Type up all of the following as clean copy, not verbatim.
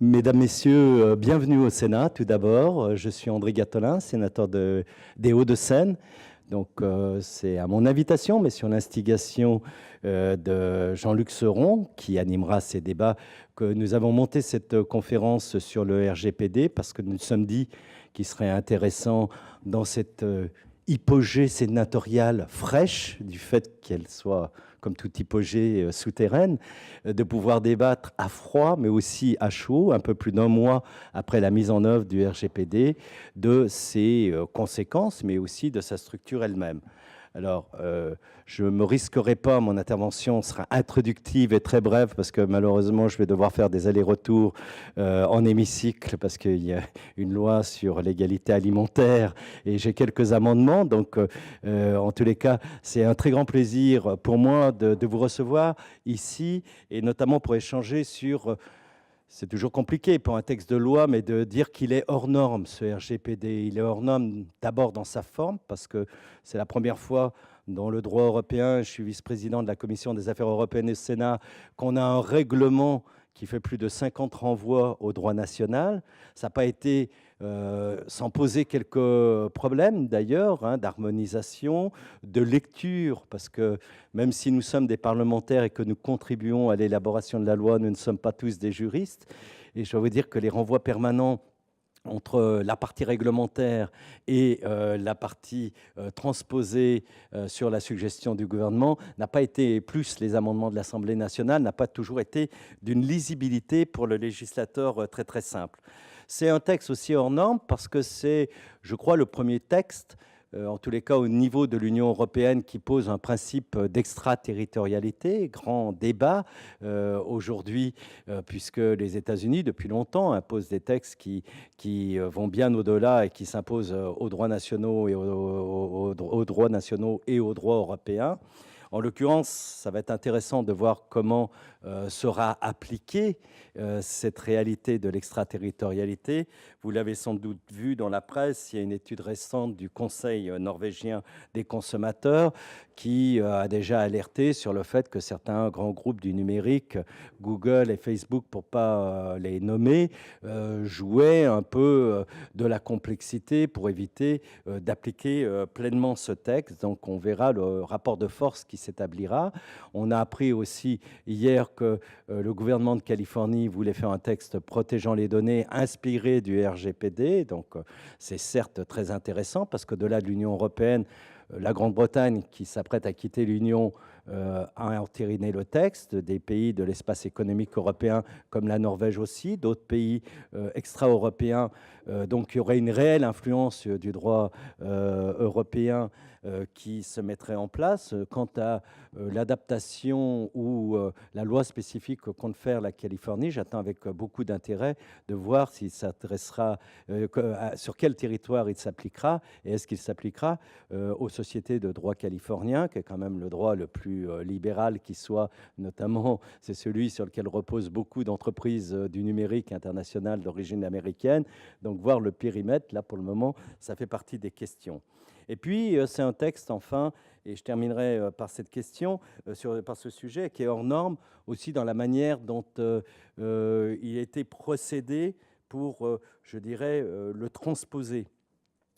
Mesdames, Messieurs, bienvenue au Sénat. Tout d'abord, je suis André Gattolin, sénateur des Hauts-de-Seine. Donc, c'est à mon invitation, mais sur l'instigation de Jean-Luc Seron, qui animera ces débats, que nous avons monté cette conférence sur le RGPD, parce que nous nous sommes dit qu'il serait intéressant, dans cette hypogée sénatoriale fraîche, du fait qu'elle soit, comme toute hypogée souterraine, de pouvoir débattre à froid, mais aussi à chaud, un peu plus d'un mois après la mise en œuvre du RGPD, de ses conséquences, mais aussi de sa structure elle-même. Alors, je ne me risquerai pas, mon intervention sera introductive et très brève, parce que malheureusement, je vais devoir faire des allers-retours en hémicycle, parce qu'il y a une loi sur l'égalité alimentaire, et j'ai quelques amendements. Donc, en tous les cas, c'est un très grand plaisir pour moi de vous recevoir ici, et notamment pour échanger sur... C'est toujours compliqué pour un texte de loi, mais de dire qu'il est hors norme, ce RGPD. Il est hors norme d'abord dans sa forme, parce que c'est la première fois dans le droit européen, je suis vice-président de la Commission des affaires européennes au Sénat, qu'on a un règlement qui fait plus de 50 renvois au droit national. Ça n'a pas été sans poser quelques problèmes d'ailleurs, d'harmonisation, de lecture, parce que même si nous sommes des parlementaires et que nous contribuons à l'élaboration de la loi, nous ne sommes pas tous des juristes. Et je dois vous dire que les renvois permanents entre la partie réglementaire et la partie transposée sur la suggestion du gouvernement n'a pas été, plus les amendements de l'Assemblée nationale, n'a pas toujours été d'une lisibilité pour le législateur très très simple. C'est un texte aussi hors norme parce que c'est, je crois, le premier texte en tous les cas au niveau de l'Union européenne, qui pose un principe d'extraterritorialité, grand débat aujourd'hui, puisque les États-Unis, depuis longtemps, imposent des textes qui vont bien au-delà et qui s'imposent aux droits nationaux et aux droits nationaux et aux droits européens. En l'occurrence, ça va être intéressant de voir comment sera appliquée cette réalité de l'extraterritorialité. Vous l'avez sans doute vu dans la presse, il y a une étude récente du Conseil norvégien des consommateurs qui a déjà alerté sur le fait que certains grands groupes du numérique, Google et Facebook pour ne pas les nommer, jouaient un peu de la complexité pour éviter d'appliquer pleinement ce texte. Donc on verra le rapport de force qui s'établira. On a appris aussi hier que le gouvernement de Californie voulait faire un texte protégeant les données inspiré du RGPD. Donc c'est certes très intéressant parce qu'au-delà de l'Union européenne, la Grande-Bretagne, qui s'apprête à quitter l'Union, a entériné le texte, des pays de l'espace économique européen comme la Norvège aussi, d'autres pays extra-européens. Donc il y aurait une réelle influence du droit européen qui se mettrait en place. Quant à l'adaptation ou la loi spécifique que compte faire la Californie, j'attends avec beaucoup d'intérêt de voir s'il s'adressera, sur quel territoire il s'appliquera et est-ce qu'il s'appliquera aux sociétés de droit californien, qui est quand même le droit le plus libéral qui soit, notamment c'est celui sur lequel reposent beaucoup d'entreprises du numérique international d'origine américaine. Donc voir le périmètre, là pour le moment, ça fait partie des questions. Et puis, c'est un texte, enfin, et je terminerai par cette question, par ce sujet, qui est hors norme aussi dans la manière dont il a été procédé pour, je dirais, le transposer.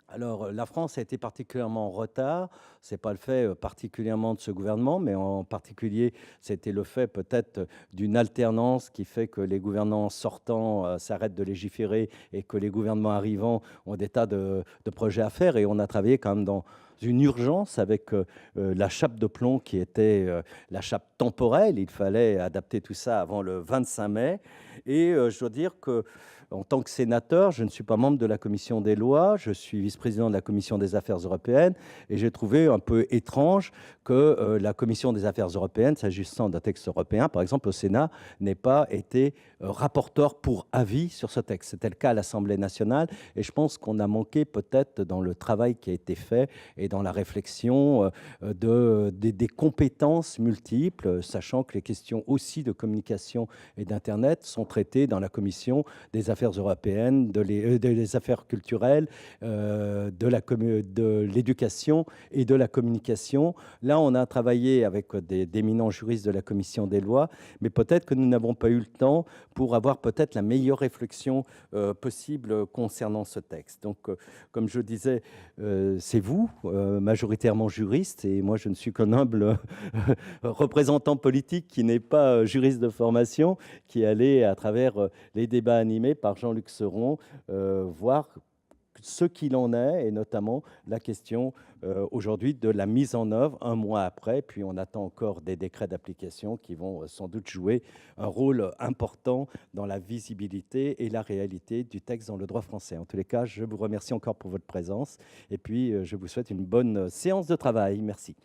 Alors, la France a été particulièrement en retard. Ce n'est pas le fait particulièrement de ce gouvernement, mais en particulier, c'était le fait peut-être d'une alternance qui fait que les gouvernants sortants s'arrêtent de légiférer et que les gouvernements arrivants ont des tas de projets à faire. Et on a travaillé quand même dans une urgence avec la chape de plomb qui était la chape temporelle. Il fallait adapter tout ça avant le 25 mai. Et je dois dire que en tant que sénateur, je ne suis pas membre de la commission des lois, je suis vice-président de la commission des affaires européennes et j'ai trouvé un peu étrange que la commission des affaires européennes, s'agissant d'un texte européen, par exemple au Sénat, n'ait pas été rapporteur pour avis sur ce texte. C'était le cas à l'Assemblée nationale et je pense qu'on a manqué peut-être dans le travail qui a été fait et dans la réflexion des compétences multiples, sachant que les questions aussi de communication et d'Internet sont traiter dans la commission des affaires européennes, des affaires culturelles, de l'éducation et de la communication. Là, on a travaillé avec d'éminents juristes de la commission des lois, mais peut-être que nous n'avons pas eu le temps pour avoir peut-être la meilleure réflexion possible concernant ce texte. Donc, comme je disais, c'est vous, majoritairement juriste, et moi je ne suis qu'un humble représentant politique qui n'est pas juriste de formation, qui est allé à travers les débats animés par Jean-Luc Seron voir ce qu'il en est, et notamment la question aujourd'hui de la mise en œuvre un mois après. Puis on attend encore des décrets d'application qui vont sans doute jouer un rôle important dans la visibilité et la réalité du texte dans le droit français. En tous les cas, je vous remercie encore pour votre présence et puis je vous souhaite une bonne séance de travail. Merci.